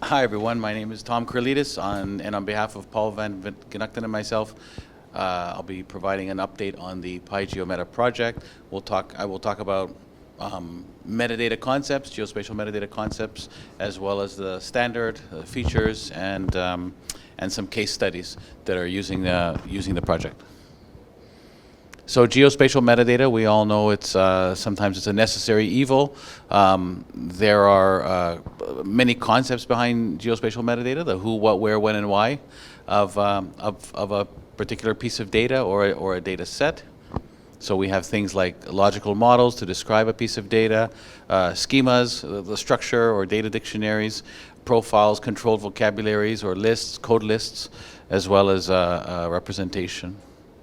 Hi everyone, my name is Tom Carlitis, and on behalf of Paul Van Genuchten and myself, I'll be providing an update on the pygeometa project. I will talk about metadata concepts, geospatial metadata concepts, as well as the standard features and some case studies that are using the project. So geospatial metadata, we all know it's sometimes it's a necessary evil. There are many concepts behind geospatial metadata: the who, what, where, when, and why of a particular piece of data or a data set. So we have things like logical models to describe a piece of data, schemas, the structure or data dictionaries, profiles, controlled vocabularies or lists, code lists, as well as representation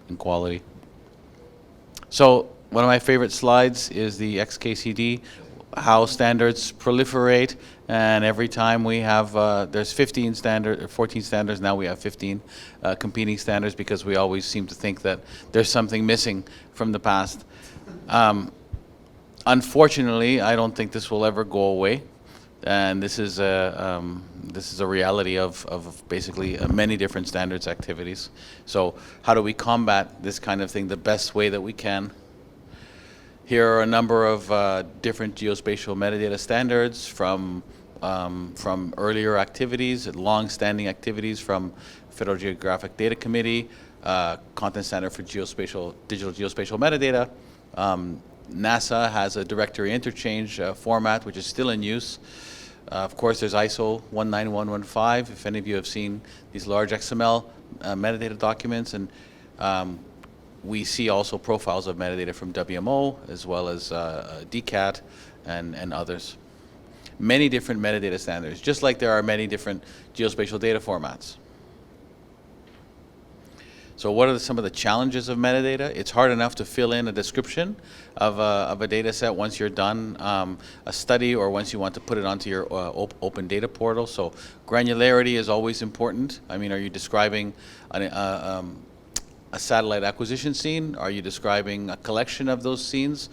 and quality. So one of my favorite slides is the XKCD, how standards proliferate, and every time we have, there's 15 standards, or 14 standards, now we have 15 competing standards because we always seem to think that there's something missing from the past. Unfortunately, I don't think this will ever go away. And this is a reality of basically many different standards activities. So how do we combat this kind of thing the best way that we can? Here are a number of different geospatial metadata standards from earlier activities, long-standing activities from Federal Geographic Data Committee, Content Standard for Digital Geospatial Metadata. NASA has a directory interchange format which is still in use. Of course, there's ISO 19115, if any of you have seen these large XML metadata documents, and we see also profiles of metadata from WMO as well as DCAT and others. Many different metadata standards, just like there are many different geospatial data formats. So what are some of the challenges of metadata? It's hard enough to fill in a description of a data set once you're done a study or once you want to put it onto your open data portal. So granularity is always important. I mean, are you describing a satellite acquisition scene? Are you describing a collection of those scenes?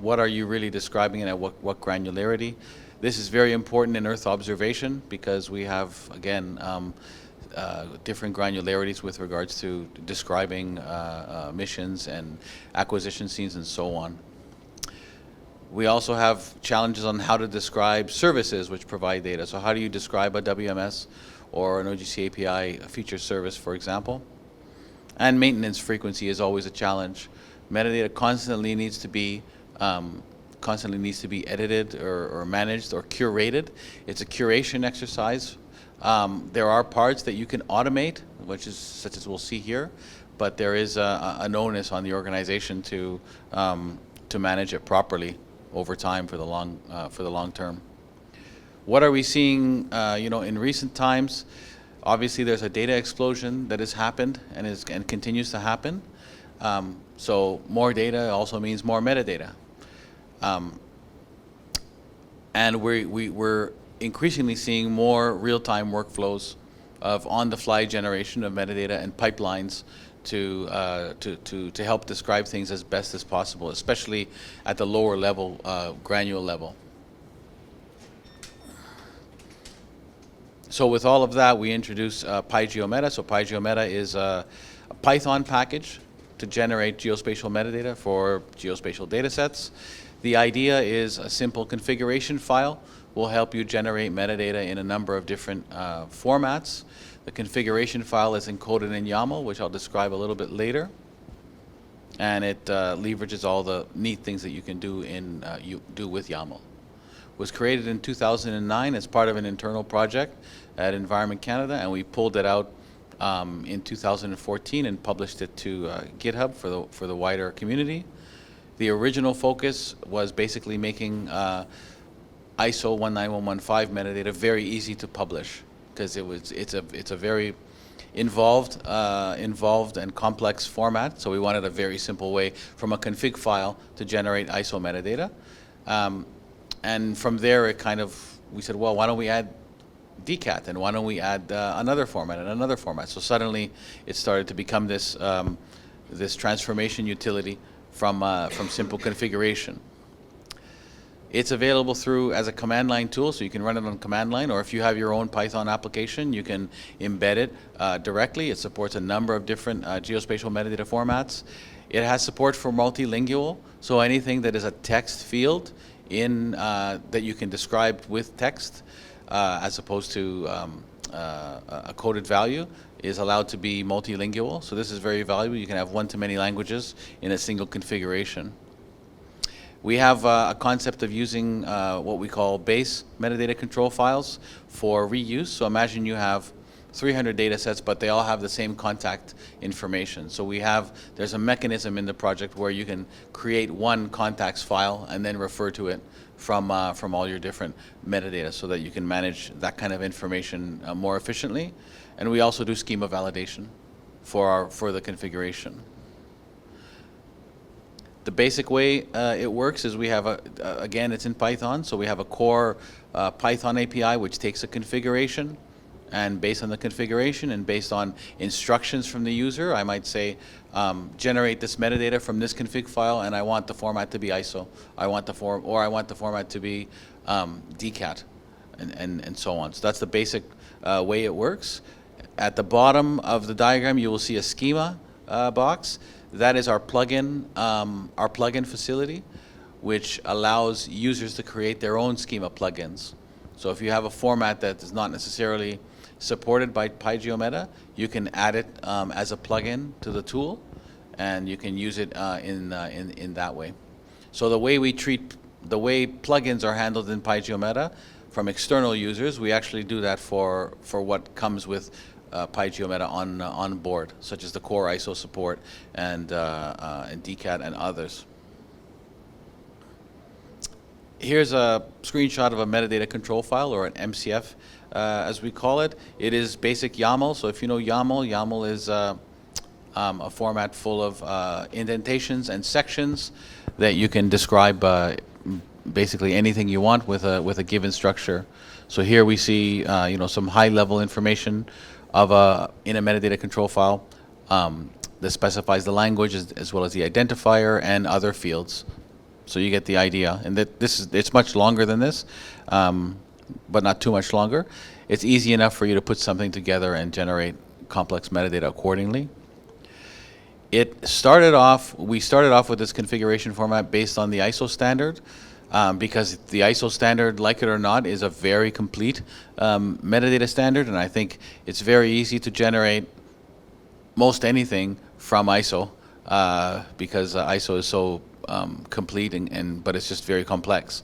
What are you really describing and at what granularity? This is very important in Earth observation because we have, again, different granularities with regards to describing missions and acquisition scenes and so on. We also have challenges on how to describe services which provide data. So how do you describe a WMS or an OGC API feature service, for example? And maintenance frequency is always a challenge. Metadata constantly needs to be edited or managed or curated. It's a curation exercise. There are parts that you can automate, which is such as we'll see here, but there is an onus on the organization to manage it properly over time for the long term. What are we seeing? In recent times, obviously there's a data explosion that has happened and continues to happen. So more data also means more metadata, and we're increasingly seeing more real-time workflows of on-the-fly generation of metadata and pipelines to help describe things as best as possible, especially at the lower level, granular level. So with all of that, we introduce pygeometa. So pygeometa is a Python package to generate geospatial metadata for geospatial data sets. The idea is a simple configuration file will help you generate metadata in a number of different formats. The configuration file is encoded in YAML, which I'll describe a little bit later. And it leverages all the neat things that you can do with YAML. It was created in 2009 as part of an internal project at Environment Canada, and we pulled it out in 2014 and published it to GitHub for the wider community. The original focus was basically making ISO 19115 metadata very easy to publish because it's a very involved and complex format. So we wanted a very simple way from a config file to generate ISO metadata, and from there we said, well, why don't we add DCAT and why don't we add another format and another format? So suddenly it started to become this transformation utility from simple configuration. It's available through as a command line tool, so you can run it on command line, or if you have your own Python application, you can embed it directly. It supports a number of different geospatial metadata formats. It has support for multilingual, so anything that is a text field in that you can describe with text as opposed to a coded value is allowed to be multilingual. So this is very valuable. You can have one-to-many languages in a single configuration. We have a concept of using what we call base metadata control files for reuse. So imagine you have 300 data sets, but they all have the same contact information. So there's a mechanism in the project where you can create one contacts file and then refer to it from all your different metadata so that you can manage that kind of information more efficiently. And we also do schema validation for the configuration. The basic way it works is we have again, it's in Python, so we have a core Python API which takes a configuration, and based on the configuration and based on instructions from the user, I might say, generate this metadata from this config file, and I want the format to be ISO. I want the format to be DCAT, and so on. So that's the basic way it works. At the bottom of the diagram, you will see a schema box. That is our plugin facility, which allows users to create their own schema plugins. So if you have a format that is not necessarily supported by pygeometa, you can add it as a plugin to the tool, and you can use it in that way. So the way plugins are handled in pygeometa from external users, we actually do that for what comes with pygeometa on board, such as the core ISO support and DCAT and others. Here's a screenshot of a metadata control file, or an MCF as we call it. It is basic YAML, so if you know YAML, YAML is a format full of indentations and sections that you can describe basically anything you want with a given structure. So here we see some high-level information in a metadata control file that specifies the language as well as the identifier and other fields. So you get the idea, and that it's much longer than this, but not too much longer. It's easy enough for you to put something together and generate complex metadata accordingly. We started off with this configuration format based on the ISO standard, because the ISO standard, like it or not, is a very complete metadata standard, and I think it's very easy to generate most anything from ISO because ISO is so complete, but it's just very complex.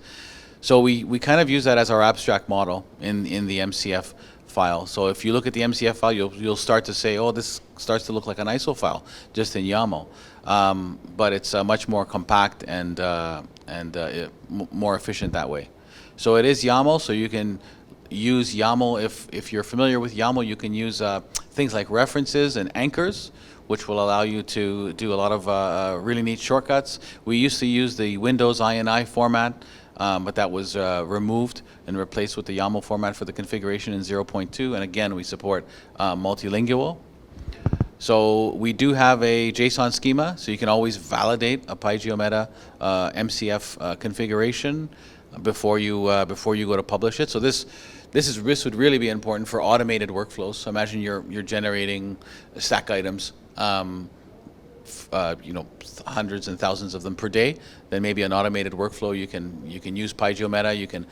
So we kind of use that as our abstract model in the MCF file. So if you look at the MCF file, you'll start to say, oh, this starts to look like an ISO file, just in YAML. But it's much more compact and more efficient that way. So it is YAML, so you can use YAML. If you're familiar with YAML, you can use things like references and anchors, which will allow you to do a lot of really neat shortcuts. We used to use the Windows INI format, but that was removed and replaced with the YAML format for the configuration in 0.2. And again, we support multilingual. So we do have a JSON schema, so you can always validate a pygeometa MCF configuration before you go to publish it. So this would really be important for automated workflows. So imagine you're generating stack items, hundreds and thousands of them per day. Then maybe an automated workflow, you can use pygeometa. You can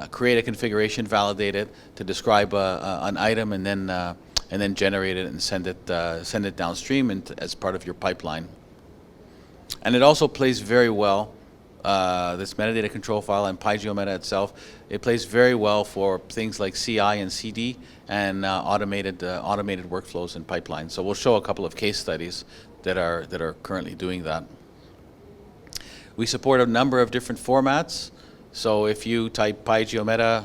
create a configuration, validate it to describe an item, and then generate it and send it downstream as part of your pipeline. And it also plays very well. This metadata control file and pygeometa itself, it plays very well for things like CI and CD and automated workflows and pipelines. So we'll show a couple of case studies that are currently doing that. We support a number of different formats. So if you type pygeometa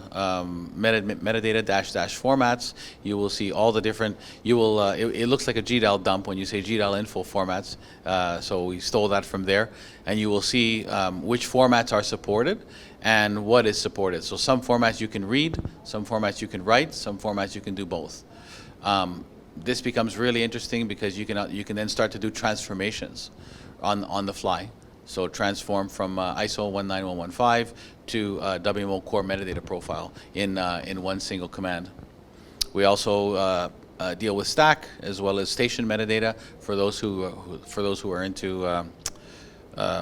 metadata -- formats, you will see all the different. It looks like a GDAL dump when you say GDAL info formats. So we stole that from there, and you will see which formats are supported and what is supported. So some formats you can read, some formats you can write, some formats you can do both. This becomes really interesting because you can then start to do transformations on the fly. So transform from ISO 19115 to WMO Core Metadata Profile in one single command. We also deal with stack as well as station metadata for those who are into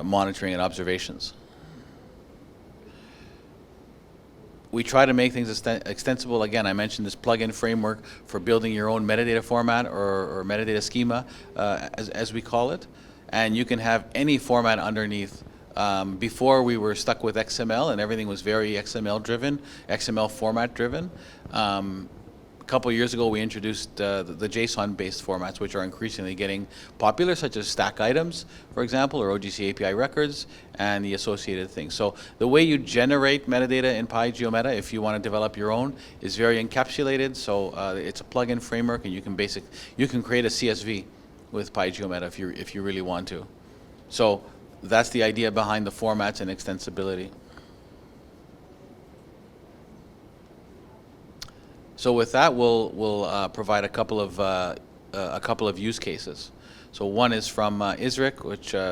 monitoring and observations. We try to make things extensible. Again, I mentioned this plugin framework for building your own metadata format or metadata schema, as we call it. And you can have any format underneath. Before, we were stuck with XML, and everything was very XML driven, XML format driven. A couple of years ago, we introduced the JSON-based formats, which are increasingly getting popular, such as stack items, for example, or OGC API records, and the associated things. So the way you generate metadata in pygeometa, if you want to develop your own, is very encapsulated. So it's a plugin framework, and you can create a CSV with pygeometa if you really want to. So that's the idea behind the formats and extensibility. So with that, we'll provide a couple of use cases. So one is from ISRIC,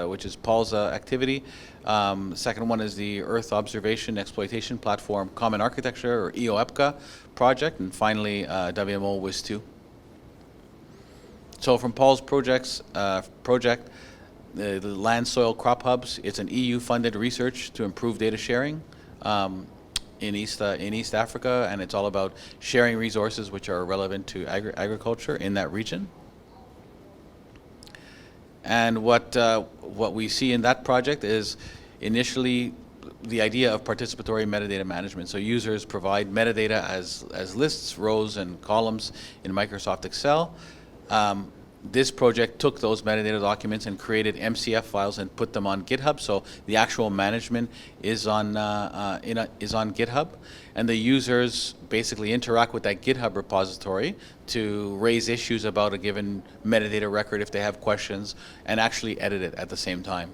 which is Paul's activity. The second one is the Earth Observation Exploitation Platform Common Architecture, or EOEPCA project, and finally WMO WIS2. So from Paul's project, the Land Soil Crop Hubs, it's an EU-funded research to improve data sharing in East Africa, and it's all about sharing resources which are relevant to agriculture in that region. And what we see in that project is initially the idea of participatory metadata management. So users provide metadata as lists, rows, and columns in Microsoft Excel. This project took those metadata documents and created MCF files and put them on GitHub. So the actual management is on GitHub, and the users basically interact with that GitHub repository to raise issues about a given metadata record if they have questions, and actually edit it at the same time.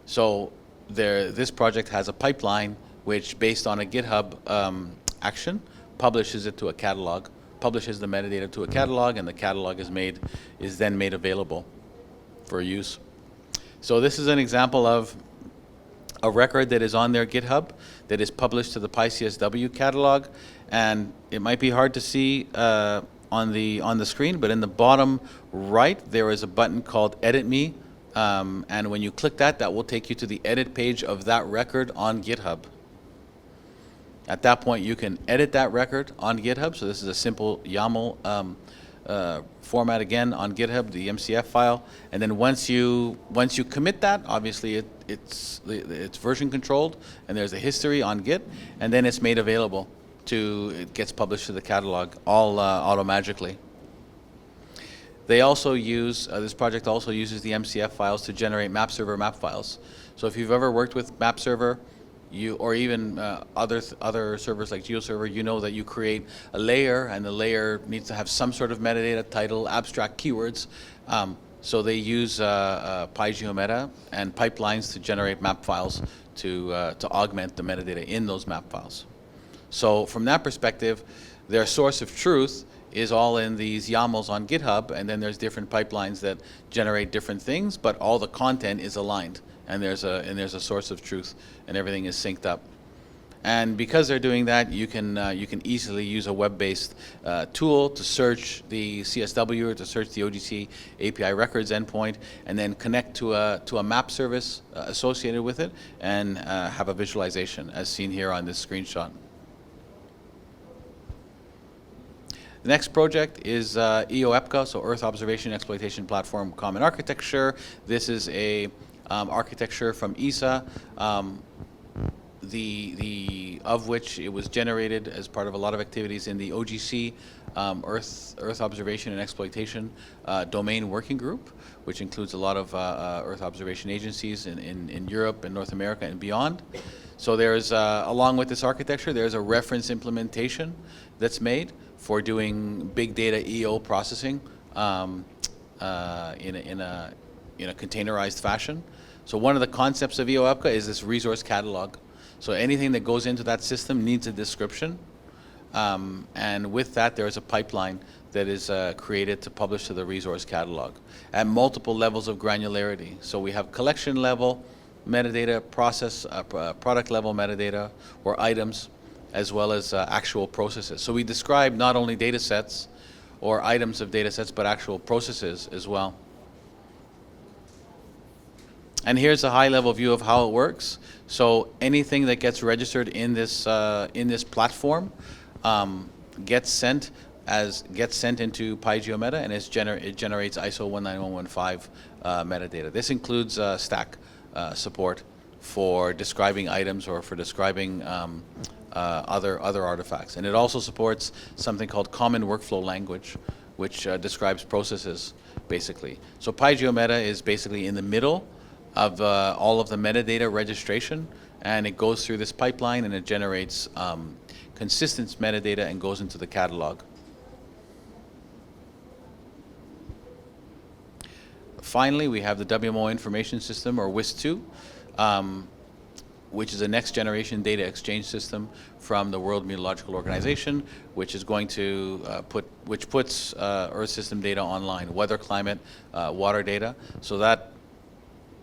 So this project has a pipeline which, based on a GitHub action, publishes it to a catalog. Publishes the metadata to a catalog, and the catalog is then made available for use. So this is an example of a record that is on their GitHub that is published to the PyCSW catalog, and it might be hard to see on the screen, but in the bottom right there is a button called Edit Me, and when you click that will take you to the edit page of that record on GitHub. At that point, you can edit that record on GitHub. So this is a simple YAML format again on GitHub, the MCF file. And then once you commit that, obviously it's version controlled, and there's a history on Git, and then it's made available it gets published to the catalog all automagically. They also use this project also uses the MCF files to generate map server map files. So if you've ever worked with map server, or even other servers like GeoServer, you know that you create a layer, and the layer needs to have some sort of metadata, title, abstract keywords. So they use pygeometa and pipelines to generate map files to augment the metadata in those map files. So from that perspective, their source of truth is all in these YAMLs on GitHub, and then there's different pipelines that generate different things, but all the content is aligned. And there's a source of truth, and everything is synced up. And because they're doing that, you can easily use a web-based tool to search the CSW or to search the OGC API records endpoint, and then connect to a map service associated with it, and have a visualization, as seen here on this screenshot. The next project is EOEPCA, so Earth Observation Exploitation Platform Common Architecture. This is a architecture from ESA, of which it was generated as part of a lot of activities in the OGC, Earth Observation and Exploitation Domain Working Group, which includes a lot of Earth observation agencies in Europe and North America and beyond. So there's, along with this architecture, there's a reference implementation that's made for doing big data EO processing in a containerized fashion. So one of the concepts of EOEPCA is this resource catalog. So anything that goes into that system needs a description. And with that, there is a pipeline that is created to publish to the resource catalog at multiple levels of granularity. So we have collection level, metadata, product level metadata, or items, as well as actual processes. So we describe not only data sets or items of data sets, but actual processes as well. And here's a high-level view of how it works. So anything that gets registered in this platform gets sent into pygeometa, and it generates ISO 19115 metadata. This includes stack support for describing items or for describing other artifacts, and it also supports something called common workflow language, which describes processes basically. So pygeometa is basically in the middle of all of the metadata registration, and it goes through this pipeline and it generates consistent metadata and goes into the catalog. Finally, we have the WMO Information System, or WIS2, which is a next generation data exchange system from the World Meteorological Organization, which is going to puts Earth system data online, weather, climate, water data. So that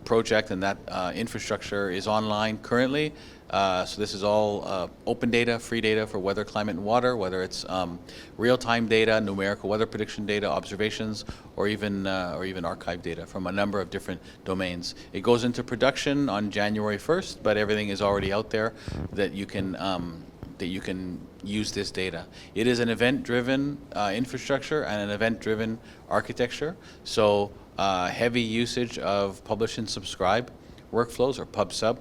project and that infrastructure is online currently. So this is all open data, free data for weather, climate, and water, whether it's real-time data, numerical weather prediction data, observations, or even archive data from a number of different domains. It goes into production on January 1st, but everything is already out there that you can use this data. It is an event-driven infrastructure and an event-driven architecture. So heavy usage of publish and subscribe workflows, or PubSub,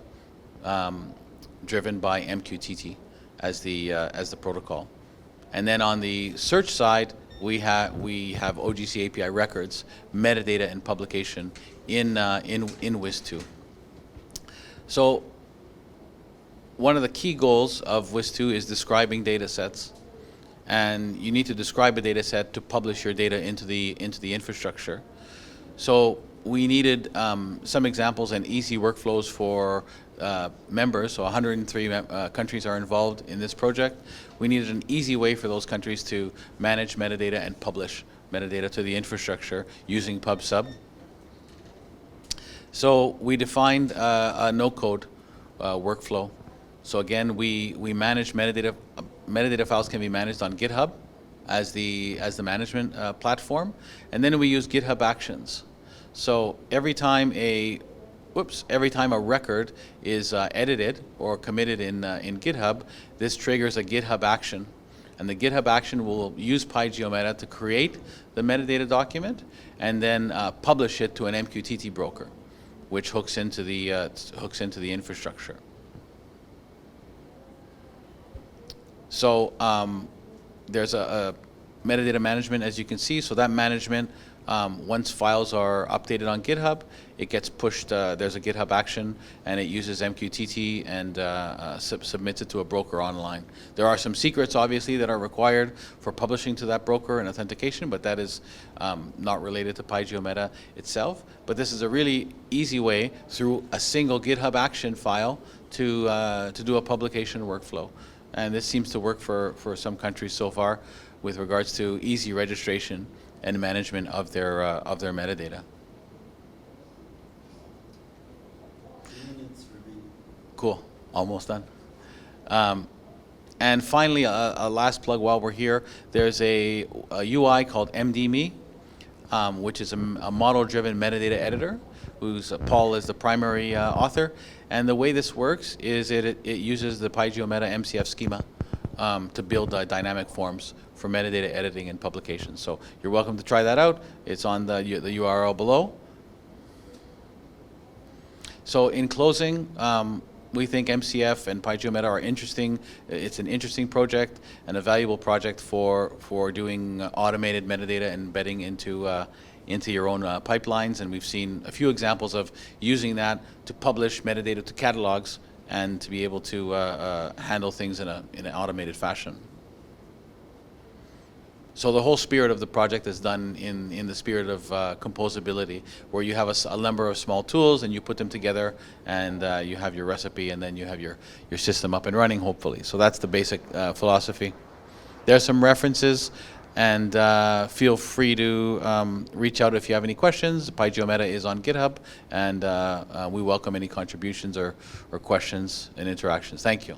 driven by MQTT as the protocol. And then on the search side, we have OGC API records, metadata, and publication in WIS2. So one of the key goals of WIS2 is describing data sets, and you need to describe a data set to publish your data into the infrastructure. So we needed some examples and easy workflows for members. So 103 countries are involved in this project. We needed an easy way for those countries to manage metadata and publish metadata to the infrastructure using PubSub. So we defined a no-code workflow. So again, we manage metadata. Metadata files can be managed on GitHub as the management platform, and then we use GitHub Actions. So every time a record is edited or committed in GitHub, this triggers a GitHub action, and the GitHub action will use pygeometa to create the metadata document and then publish it to an MQTT broker, which hooks into the infrastructure. So there's a metadata management, as you can see. So that management, once files are updated on GitHub, it gets pushed. There's a GitHub action, and it uses MQTT and submits it to a broker online. There are some secrets, obviously, that are required for publishing to that broker and authentication, but that is not related to pygeometa itself. But this is a really easy way through a single GitHub action file to do a publication workflow. And this seems to work for some countries so far with regards to easy registration and management of their metadata. Cool, almost done. And finally, a last plug while we're here. There's a UI called MDMe, which is a model-driven metadata editor, whose Paul is the primary author. And the way this works is it uses the pygeometa MCF schema to build dynamic forms for metadata editing and publication. So you're welcome to try that out. It's on the URL below. So in closing, we think MCF and pygeometa are interesting. It's an interesting project and a valuable project for doing automated metadata embedding into your own pipelines, and we've seen a few examples of using that to publish metadata to catalogs and to be able to handle things in an automated fashion. So the whole spirit of the project is done in the spirit of composability, where you have a number of small tools and you put them together, and you have your recipe, and then you have your system up and running, hopefully. So that's the basic philosophy. There are some references And feel free to reach out if you have any questions. PyGeoMeta is on GitHub, and we welcome any contributions or questions and interactions. Thank you.